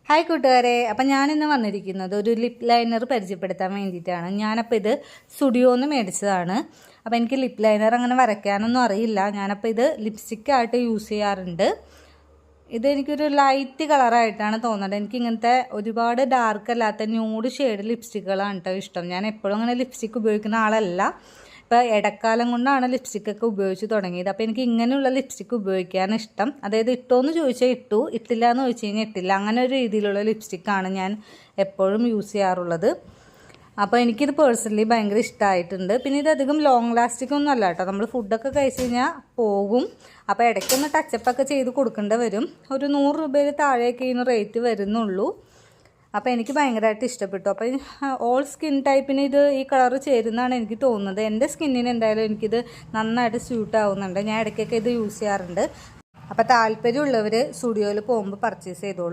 Hi കൂട്ടുകാരെ, അപ്പം ഞാനിന്ന് വന്നിരിക്കുന്നത് ഒരു ലിപ് ലൈനർ പരിചയപ്പെടുത്താൻ വേണ്ടിയിട്ടാണ്. ഞാനപ്പോൾ ഇത് സ്റ്റുഡിയോന്ന് മേടിച്ചതാണ്. അപ്പോൾ എനിക്ക് ലിപ് ലൈനർ അങ്ങനെ വരയ്ക്കാനൊന്നും അറിയില്ല. ഞാനപ്പോൾ ഇത് ലിപ്സ്റ്റിക്കായിട്ട് യൂസ് ചെയ്യാറുണ്ട്. ഇതെനിക്കൊരു ലൈറ്റ് കളറായിട്ടാണ് തോന്നുന്നത്. എനിക്ക് ഇങ്ങനത്തെ ഒരുപാട് ഡാർക്ക് അല്ലാത്ത ന്യൂഡ് ഷെയ്ഡ് ലിപ്സ്റ്റിക്കുകളാണ് കേട്ടോ ഇഷ്ടം. ഞാൻ എപ്പോഴും അങ്ങനെ ലിപ്സ്റ്റിക്ക് ഉപയോഗിക്കുന്ന ആളല്ല. ഇപ്പോൾ ഇടക്കാലം കൊണ്ടാണ് ലിപ്സ്റ്റിക്കൊക്കെ ഉപയോഗിച്ച് തുടങ്ങിയത്. അപ്പോൾ എനിക്ക് ഇങ്ങനെയുള്ള ലിപ്സ്റ്റിക്ക് ഉപയോഗിക്കാൻ ഇഷ്ടം. അതായത് ഇട്ടോന്ന് ചോദിച്ചാൽ ഇട്ടു, ഇട്ടില്ല എന്ന് ചോദിച്ചു കഴിഞ്ഞാൽ ഇട്ടില്ല, അങ്ങനെ ഒരു രീതിയിലുള്ള ലിപ്സ്റ്റിക്കാണ് ഞാൻ എപ്പോഴും യൂസ് ചെയ്യാറുള്ളത്. അപ്പോൾ എനിക്കിത് പേഴ്സണലി ഭയങ്കര ഇഷ്ടമായിട്ടുണ്ട്. പിന്നെ ഇതധികം ലോങ് ലാസ്റ്റിക് ഒന്നും അല്ല കേട്ടോ. നമ്മൾ ഫുഡൊക്കെ കഴിച്ച് കഴിഞ്ഞാൽ പോകും. അപ്പോൾ ഇടയ്ക്കൊന്ന് ടച്ചപ്പൊക്കെ ചെയ്ത് കൊടുക്കേണ്ടി വരും. ഒരു 100 രൂപയിൽ താഴേക്ക് ഇതിന് റേറ്റ് വരുന്നുള്ളൂ. അപ്പോൾ എനിക്ക് ഭയങ്കരമായിട്ട് ഇഷ്ടപ്പെട്ടു. അപ്പോൾ ഓൾ സ്കിൻ ടൈപ്പിന് ഈ കളർ ചേരുന്നതാണ് എനിക്ക് തോന്നുന്നത്. എൻ്റെ സ്കിന്നിന് എന്തായാലും എനിക്കിത് നന്നായിട്ട് സ്യൂട്ട് ആവുന്നുണ്ട്. ഞാൻ ഇടയ്ക്കൊക്കെ ഇത് യൂസ് ചെയ്യാറുണ്ട്. അപ്പോൾ താല്പര്യമുള്ളവർ സ്റ്റുഡിയോയിൽ പോകുമ്പോൾ പർച്ചേസ് ചെയ്തോളൂ.